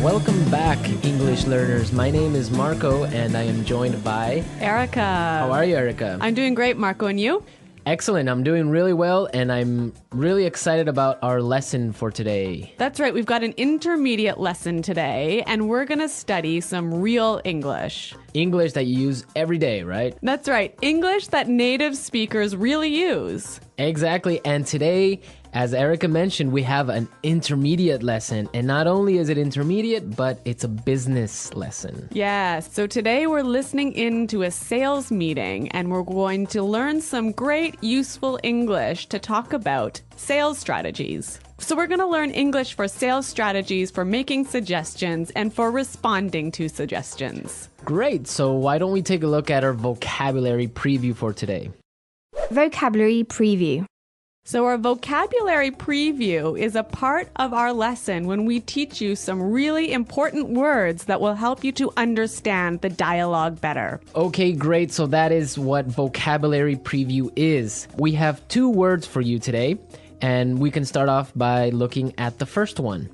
Welcome back, English learners. My name is Marco, and I am joined by Erica. How are you, Erica? I'm doing great, Marco, and you? Excellent. I'm doing really well, and I'm really excited about our lesson for today. That's right. We've got an intermediate lesson today, and we're going to study some real English. English that you use every day, right? That's right. English that native speakers really use. Exactly. And today, as Erica mentioned, we have an intermediate lesson. And not only is it intermediate, but it's a business lesson. Yes. So today we're listening in to a sales meeting, and we're going to learn some great, useful English to talk about sales strategies. So we're going to learn English for sales strategies, for making suggestions, and for responding to suggestions. Great. So why don't we take a look at our vocabulary preview for today? Vocabulary preview. So our vocabulary preview is a part of our lesson when we teach you some really important words that will help you to understand the dialogue better. Okay, great. So that is what vocabulary preview is. We have 2 words for you today, and we can start off by looking at the first one.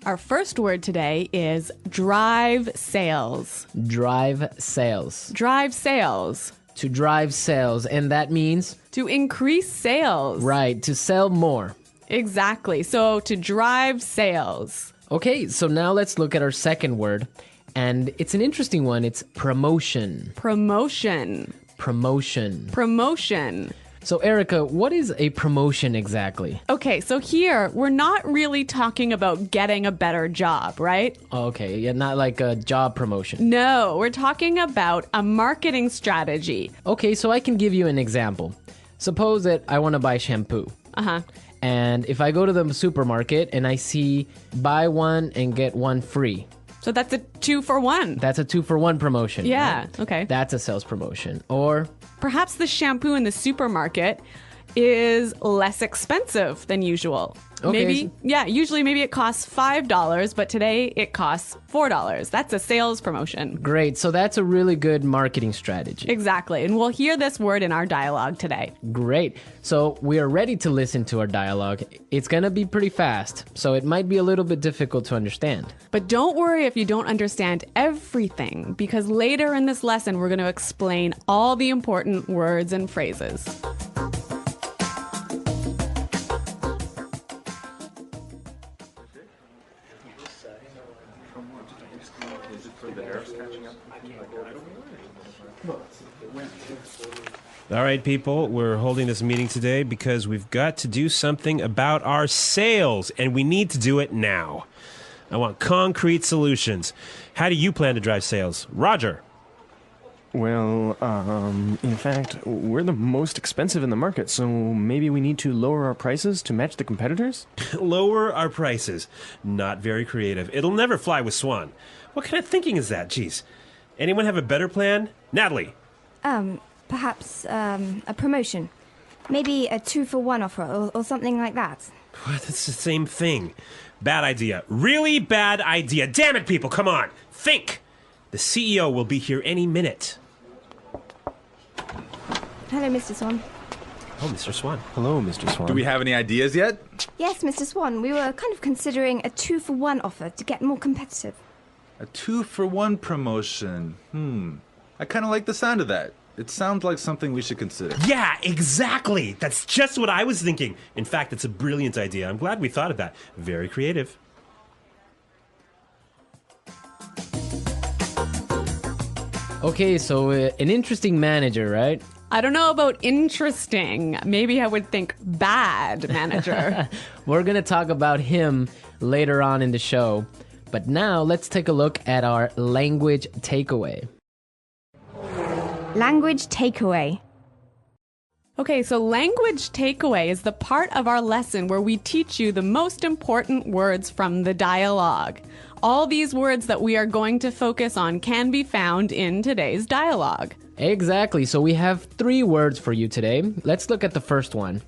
Our first word today is drive sales. Drive sales. Drive sales. To drive sales, and that means? To increase sales. Right, to sell more. Exactly. So to drive sales. Okay, so now let's look at our second word, and it's an interesting one. It's promotion. Promotion. Promotion. Promotion. So Erica, what is a promotion exactly? Okay, so here we're not really talking about getting a better job, right? Okay, yeah, not like a job promotion. No, we're talking about a marketing strategy. Okay, so I can give you an example. Suppose that I want to buy shampoo. Uh-huh. And if I go to the supermarket and I see buy one and get one free. So that's a 2-for-1. That's a 2-for-1 promotion. Yeah, right? okay. That's a sales promotion. Or perhaps the shampoo in the supermarket is less expensive than usual. Okay. Usually maybe it costs $5, but today it costs $4. That's a sales promotion. great. So that's a really good marketing strategy. Exactly. And we'll hear this word in our dialogue today. Great. So we are ready to listen to our dialogue. It's going to be pretty fast, so it might be a little bit difficult to understand. But don't worry if you don't understand everything, because later in this lesson, we're going to explain all the important words and phrases. All right, people, we're holding this meeting today because we've got to do something about our sales, and we need to do it now. I want concrete solutions. How do you plan to drive sales? Roger. Well, in fact, we're the most expensive in the market, so maybe we need to lower our prices to match the competitors? Lower our prices. Not very creative. It'll never fly with Swan. What kind of thinking is that? Jeez. Anyone have a better plan? Natalie. Perhaps a promotion. Maybe a 2-for-1 offer or something like that. What? That's the same thing. Bad idea. Really bad idea. Damn it, people. Come on. Think. The CEO will be here any minute. Hello, Mr. Swan. Oh, Mr. Swan. Hello, Mr. Swan. Do we have any ideas yet? Yes, Mr. Swan. We were kind of considering a 2-for-1 offer to get more competitive. A 2-for-1 promotion. I kind of like the sound of that. It sounds like something we should consider. Yeah, exactly. That's just what I was thinking. In fact, it's a brilliant idea. I'm glad we thought of that. Very creative. Okay, so an interesting manager, right? I don't know about interesting. Maybe I would think bad manager. We're going to talk about him later on in the show. But now let's take a look at our language takeaway. Language takeaway. Okay, so language takeaway is the part of our lesson where we teach you the most important words from the dialogue. All these words that we are going to focus on can be found in today's dialogue. Exactly. So we have 3 words for you today. Let's look at the first one.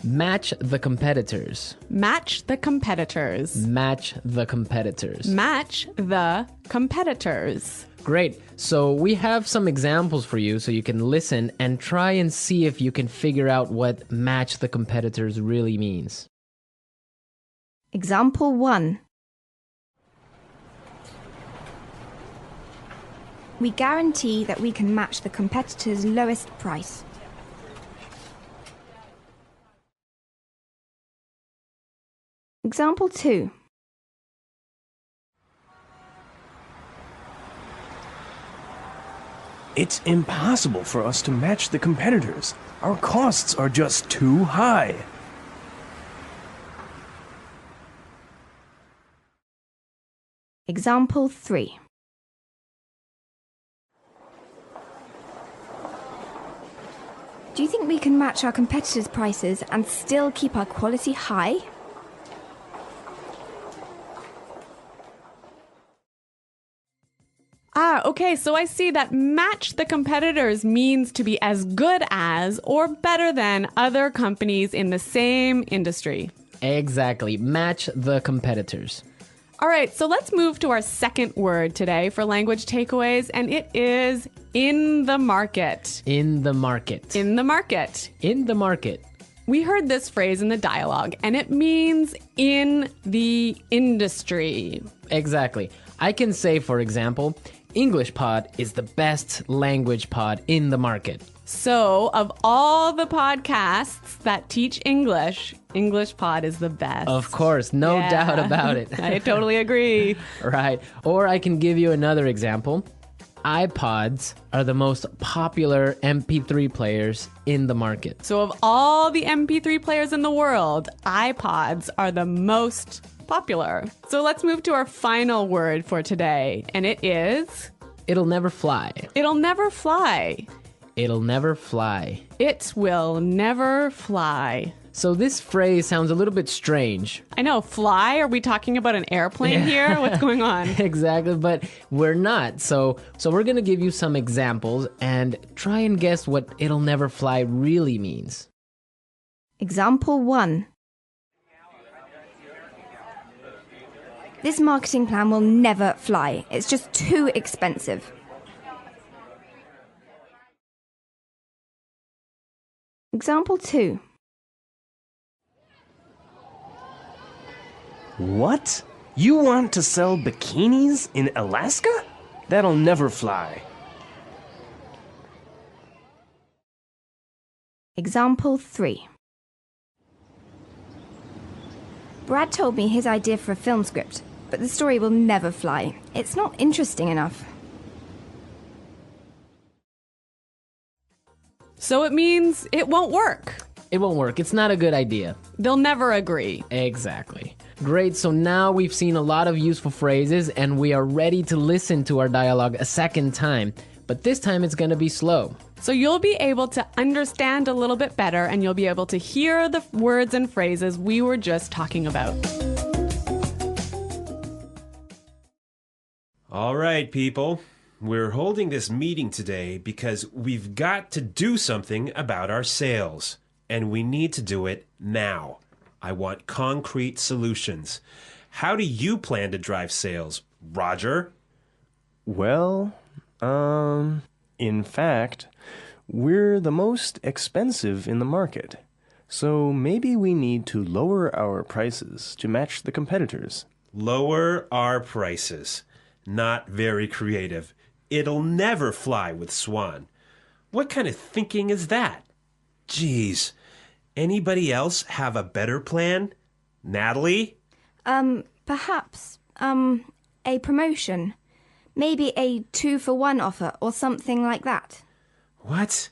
Match the competitors. Match the competitors. Match the competitors. Match the competitors. Great. So we have some examples for you so you can listen and try and see if you can figure out what match the competitors really means. Example 1. We guarantee that we can match the competitor's lowest price. Example 2. It's impossible for us to match the competitors. Our costs are just too high. Example 3. Do you think we can match our competitors' prices and still keep our quality high? Okay, so I see that match the competitors means to be as good as or better than other companies in the same industry. Exactly. Match the competitors. All right, so let's move to our second word today for language takeaways, and it is in the market. In the market. In the market. In the market. We heard this phrase in the dialogue, and it means in the industry. Exactly. I can say, for example, English Pod is the best language pod in the market. So, of all the podcasts that teach English, English Pod is the best. Of course, no doubt about it. I totally agree. Right. Or I can give you another example. iPods are the most popular MP3 players in the market. So, of all the MP3 players in the world, iPods are the most popular. So, let's move to our final word for today, and it is... It'll never fly. It'll never fly. It'll never fly. It will never fly. So this phrase sounds a little bit strange. I know, fly? Are we talking about an airplane here? What's going on? Exactly, but we're not. So we're going to give you some examples and try and guess what it'll never fly really means. Example 1. This marketing plan will never fly. It's just too expensive. Example 2. What? You want to sell bikinis in Alaska? That'll never fly. Example 3. Brad told me his idea for a film script, but the story will never fly. It's not interesting enough. So it means it won't work. It won't work. It's not a good idea. They'll never agree. Exactly. Great. So now we've seen a lot of useful phrases and we are ready to listen to our dialogue a second time. But this time it's going to be slow. So you'll be able to understand a little bit better and you'll be able to hear the words and phrases we were just talking about. All right, people. We're holding this meeting today because we've got to do something about our sales. And we need to do it now. I want concrete solutions. How do you plan to drive sales, Roger? Well, in fact, we're the most expensive in the market. So maybe we need to lower our prices to match the competitors. Lower our prices. Not very creative. It'll never fly with Swan. What kind of thinking is that? Geez. Anybody else have a better plan? Natalie? Perhaps, a promotion. Maybe a 2-for-1 offer or something like that. What?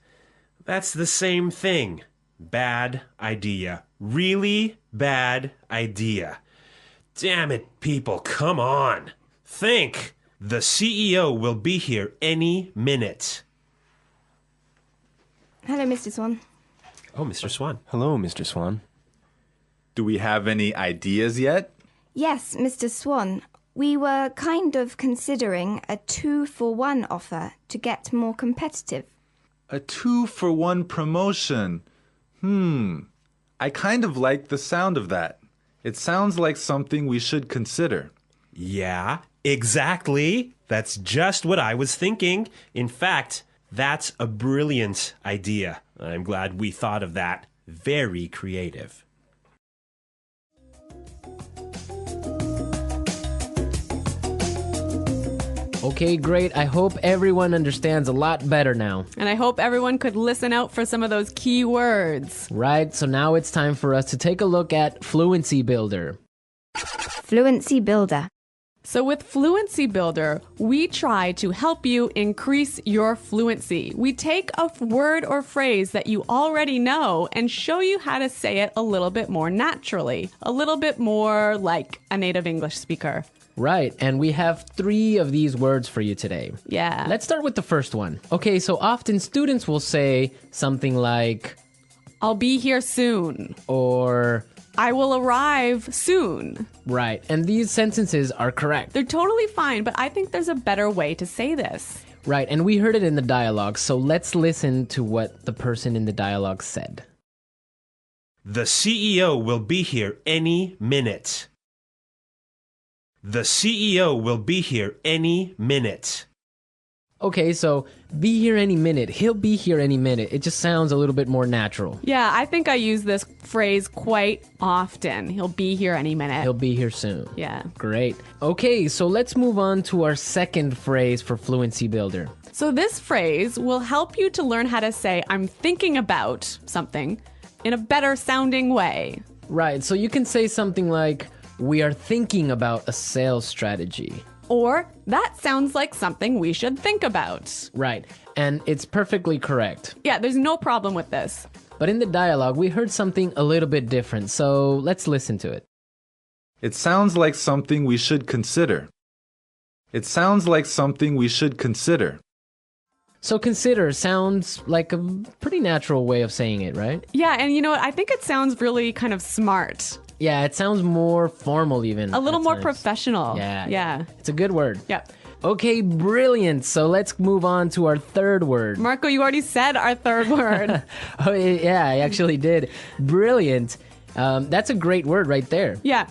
That's the same thing. Bad idea. Really bad idea. Damn it, people, come on. Think. The CEO will be here any minute. Hello, Mr. Swan. Oh, Mr. Swan. Hello, Mr. Swan. Do we have any ideas yet? Yes, Mr. Swan. We were kind of considering a 2-for-1 offer to get more competitive. A 2-for-1 promotion. I kind of like the sound of that. It sounds like something we should consider. Yeah, exactly. That's just what I was thinking. In fact, that's a brilliant idea. I'm glad we thought of that. Very creative. Okay, great. I hope everyone understands a lot better now. And I hope everyone could listen out for some of those key words. Right, so now it's time for us to take a look at Fluency Builder. Fluency Builder. So with Fluency Builder, we try to help you increase your fluency. We take a word or phrase that you already know and show you how to say it a little bit more naturally, a little bit more like a native English speaker. Right, and we have 3 of these words for you today. Yeah. Let's start with the first one. Okay, so often students will say something like, I'll be here soon. or... I will arrive soon. Right, and these sentences are correct. They're totally fine, but I think there's a better way to say this. Right, and we heard it in the dialogue, so let's listen to what the person in the dialogue said. The CEO will be here any minute. The CEO will be here any minute. Okay, so be here any minute. He'll be here any minute. It just sounds a little bit more natural. Yeah, I think I use this phrase quite often. He'll be here any minute. He'll be here soon. Yeah. Great. Okay, so let's move on to our second phrase for Fluency Builder. So this phrase will help you to learn how to say I'm thinking about something in a better sounding way. Right, so you can say something like, we are thinking about a sales strategy. Or that sounds like something we should think about. Right, and it's perfectly correct. Yeah, there's no problem with this. But in the dialogue, we heard something a little bit different, so let's listen to it. It sounds like something we should consider. It sounds like something we should consider. So consider sounds like a pretty natural way of saying it, right? Yeah, and you know what? I think it sounds really kind of smart. Yeah, it sounds more formal even. A little at more times. professional. Yeah. It's a good word. Yeah. Okay, brilliant. So let's move on to our third word. Marco, you already said our third word. Oh, yeah, I actually did. Brilliant. That's a great word right there. Yeah.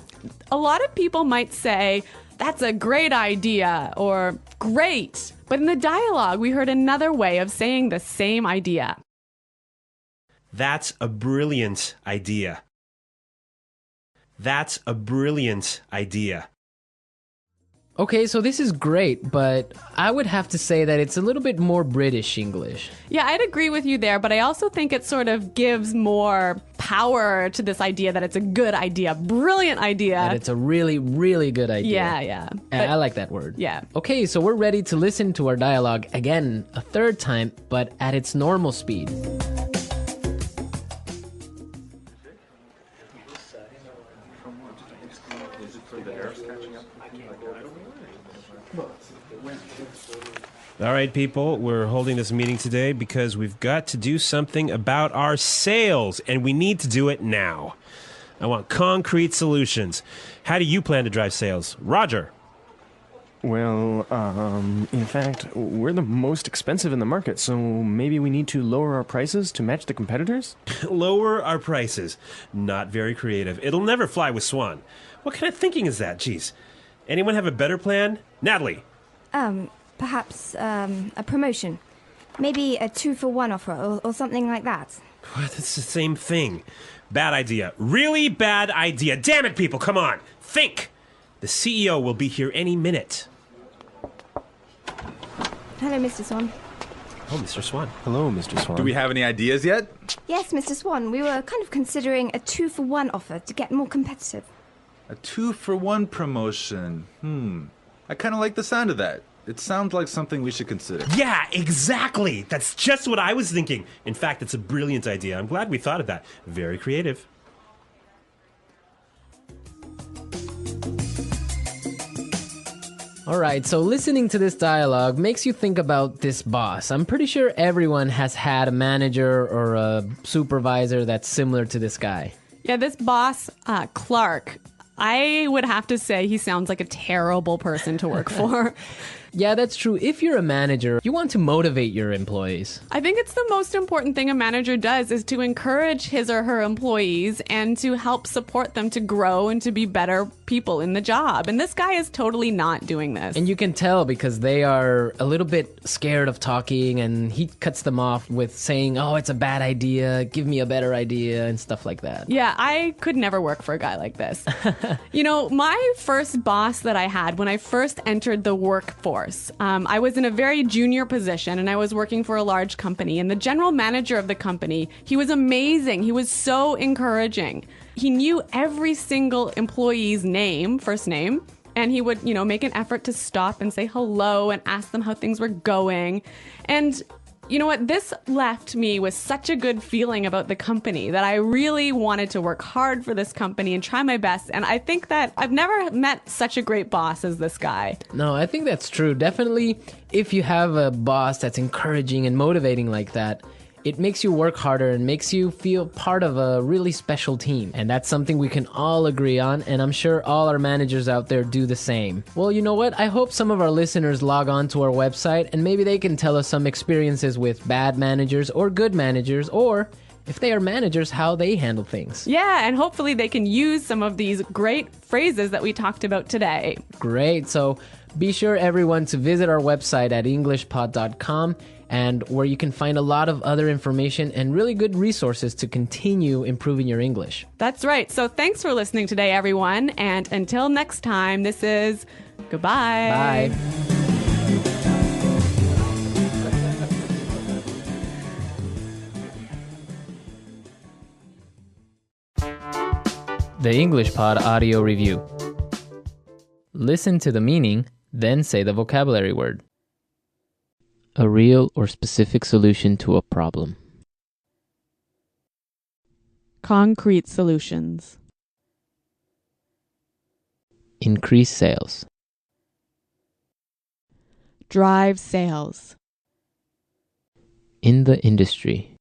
A lot of people might say, that's a great idea, or great. But in the dialogue, we heard another way of saying the same idea. That's a brilliant idea. That's a brilliant idea. Okay, so this is great, but I would have to say that it's a little bit more British English. Yeah, I'd agree with you there, but I also think it sort of gives more power to this idea that it's a good idea, brilliant idea. That it's a really, really good idea. Yeah. I like that word. Yeah. Okay, so we're ready to listen to our dialogue again a third time, but at its normal speed. All right, people, we're holding this meeting today because we've got to do something about our sales, and we need to do it now. I want concrete solutions. How do you plan to drive sales? Roger. Well, in fact, we're the most expensive in the market, so maybe we need to lower our prices to match the competitors? Lower our prices. Not very creative. It'll never fly with Swan. What kind of thinking is that? Jeez. Anyone have a better plan? Natalie. Perhaps a promotion. Maybe a 2-for-1 offer or something like that. What? It's the same thing. Bad idea. Really bad idea. Damn it, people. Come on. Think. The CEO will be here any minute. Hello, Mr. Swan. Oh, Mr. Swan. Hello, Mr. Swan. Do we have any ideas yet? Yes, Mr. Swan. We were kind of considering a 2-for-1 offer to get more competitive. A 2-for-1 promotion. I kind of like the sound of that. It sounds like something we should consider. Yeah, exactly. That's just what I was thinking. In fact, it's a brilliant idea. I'm glad we thought of that. Very creative. All right, so listening to this dialogue makes you think about this boss. I'm pretty sure everyone has had a manager or a supervisor that's similar to this guy. Yeah, this boss, Clark, I would have to say he sounds like a terrible person to work for. Yeah, that's true. If you're a manager, you want to motivate your employees. I think it's the most important thing a manager does is to encourage his or her employees and to help support them to grow and to be better people in the job. And this guy is totally not doing this. And you can tell because they are a little bit scared of talking, and he cuts them off with saying, oh, it's a bad idea, give me a better idea, and stuff like that. Yeah, I could never work for a guy like this. You know, my first boss that I had when I first entered the workforce, I was in a very junior position and I was working for a large company. And the general manager of the company, he was amazing. He was so encouraging. He knew every single employee's name, first name, and he would, you know, make an effort to stop and say hello and ask them how things were going. And you know what? This left me with such a good feeling about the company that I really wanted to work hard for this company and try my best. And I think that I've never met such a great boss as this guy. No, I think that's true. Definitely, if you have a boss that's encouraging and motivating like that, it makes you work harder and makes you feel part of a really special team. And that's something we can all agree on, and I'm sure all our managers out there do the same. Well, you know what? I hope some of our listeners log on to our website and maybe they can tell us some experiences with bad managers or good managers, or if they are managers, how they handle things. Yeah, and hopefully they can use some of these great phrases that we talked about today. Great. So be sure, everyone, to visit our website at englishpod.com, and where you can find a lot of other information and really good resources to continue improving your English. That's right. So thanks for listening today, everyone. And until next time, this is goodbye. Bye. The English Pod Audio Review. Listen to the meaning, then say the vocabulary word. A real or specific solution to a problem. Concrete solutions. Increase sales. Drive sales. In the industry.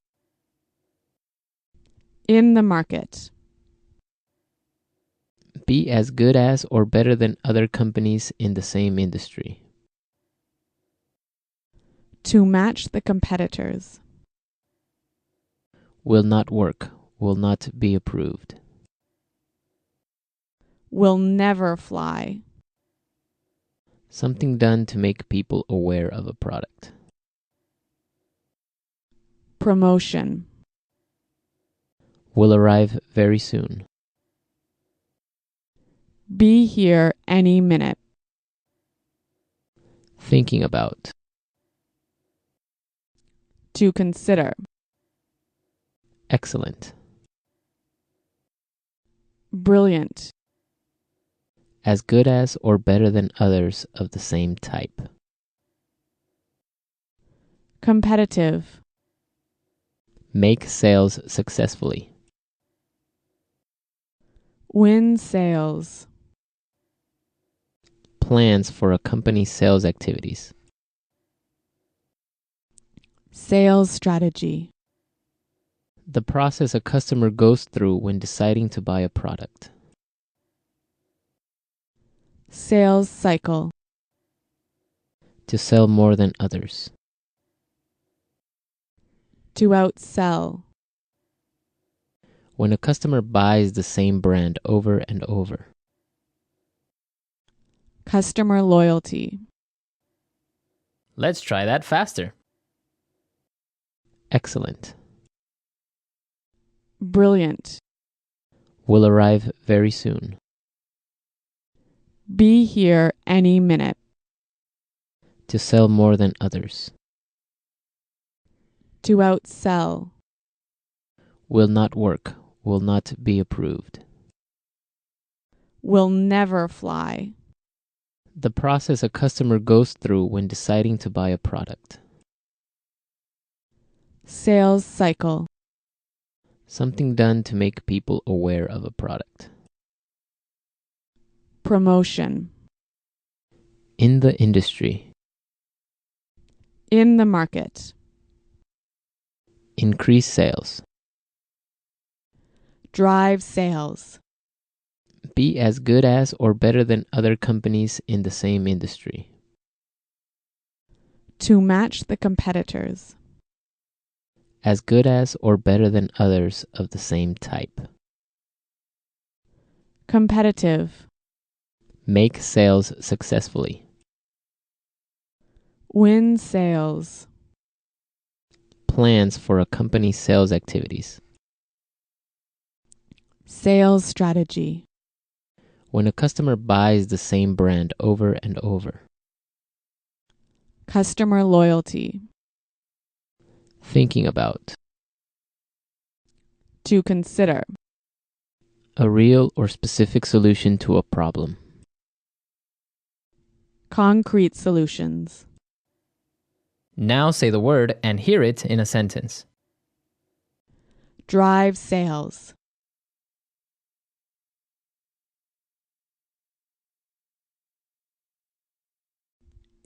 In the market. Be as good as or better than other companies in the same industry. To match the competitors. Will not work. Will not be approved. Will never fly. Something done to make people aware of a product. Promotion. Will arrive very soon. Be here any minute. Thinking about. To consider. Excellent. Brilliant. As good as or better than others of the same type. Competitive. Make sales successfully. Win sales. Plans for a company's sales activities. Sales strategy. The process a customer goes through when deciding to buy a product. Sales cycle. To sell more than others. To outsell. When a customer buys the same brand over and over. Customer loyalty. Let's try that faster. Excellent. Brilliant. Will arrive very soon. Be here any minute. To sell more than others. To outsell. Will not work. Will not be approved. Will never fly. The process a customer goes through when deciding to buy a product. Sales cycle. Something done to make people aware of a product. Promotion. In the industry. In the market. Increase sales. Drive sales. Be as good as or better than other companies in the same industry. To match the competitors. As good as or better than others of the same type. Competitive. Make sales successfully. Win sales. Plans for a company's sales activities. Sales strategy. When a customer buys the same brand over and over. Customer loyalty. Thinking about. To consider. A real or specific solution to a problem. Concrete solutions. Now say the word and hear it in a sentence. Drive sales.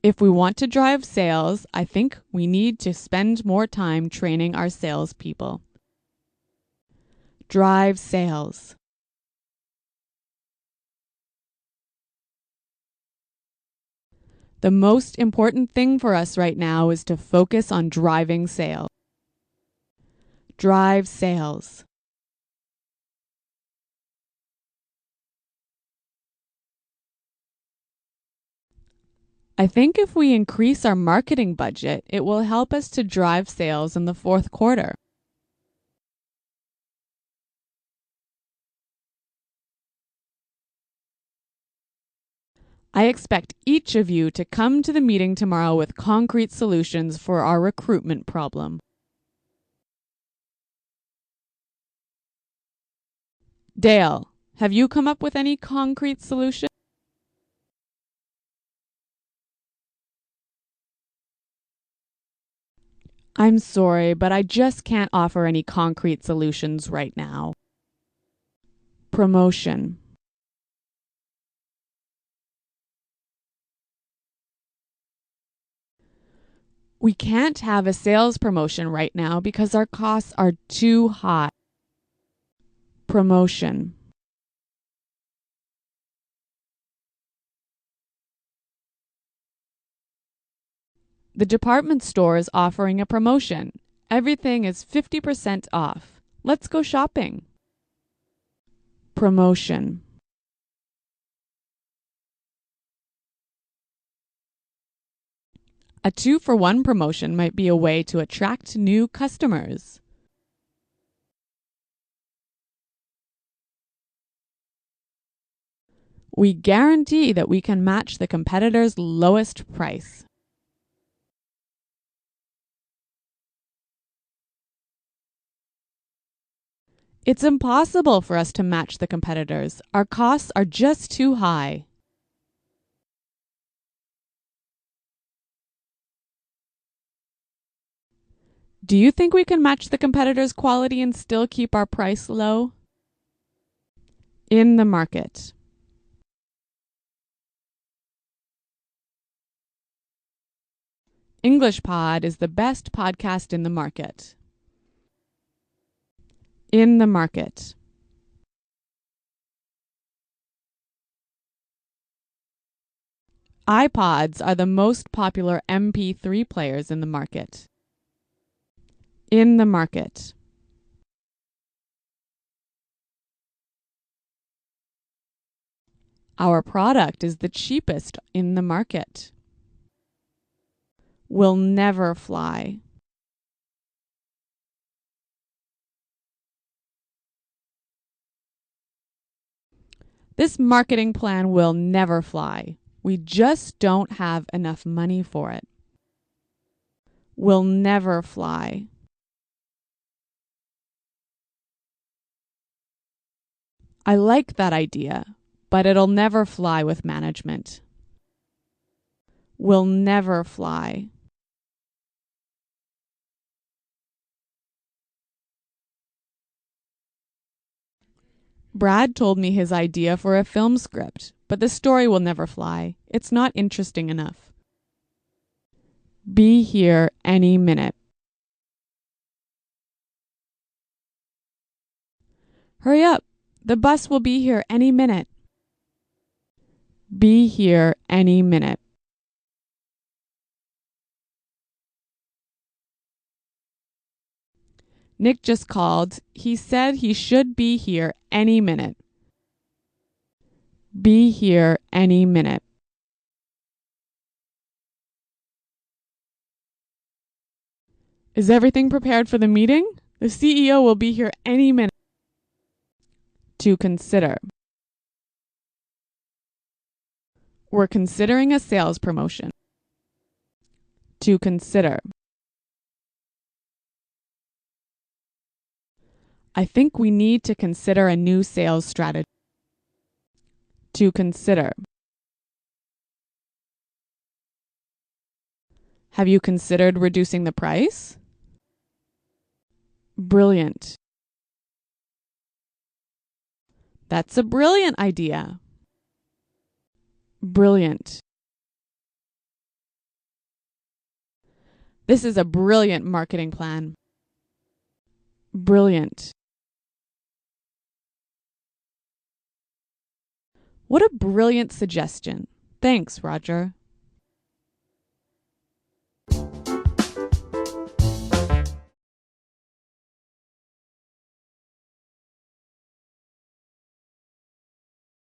If we want to drive sales, I think we need to spend more time training our salespeople. Drive sales. The most important thing for us right now is to focus on driving sales. Drive sales. I think if we increase our marketing budget, it will help us to drive sales in the fourth quarter. I expect each of you to come to the meeting tomorrow with concrete solutions for our recruitment problem. Dale, have you come up with any concrete solution? I'm sorry, but I just can't offer any concrete solutions right now. Promotion. We can't have a sales promotion right now because our costs are too high. Promotion. The department store is offering a promotion. Everything is 50% off. Let's go shopping. Promotion. A 2-for-1 promotion might be a way to attract new customers. We guarantee that we can match the competitor's lowest price. It's impossible for us to match the competitors. Our costs are just too high. Do you think we can match the competitors' quality and still keep our price low? In the market. English Pod is the best podcast in the market. In the market. iPods are the most popular MP3 players in the market. In the market. Our product is the cheapest in the market. Will never fly. This marketing plan will never fly. We just don't have enough money for it. Will never fly. I like that idea, but it'll never fly with management. Will never fly. Brad told me his idea for a film script, but the story will never fly. It's not interesting enough. Be here any minute. Hurry up. The bus will be here any minute. Be here any minute. Nick just called. He said he should be here any minute. Be here any minute. Is everything prepared for the meeting? The CEO will be here any minute. To consider. We're considering a sales promotion. To consider. I think we need to consider a new sales strategy. To consider. Have you considered reducing the price? Brilliant. That's a brilliant idea. Brilliant. This is a brilliant marketing plan. Brilliant. What a brilliant suggestion. Thanks, Roger.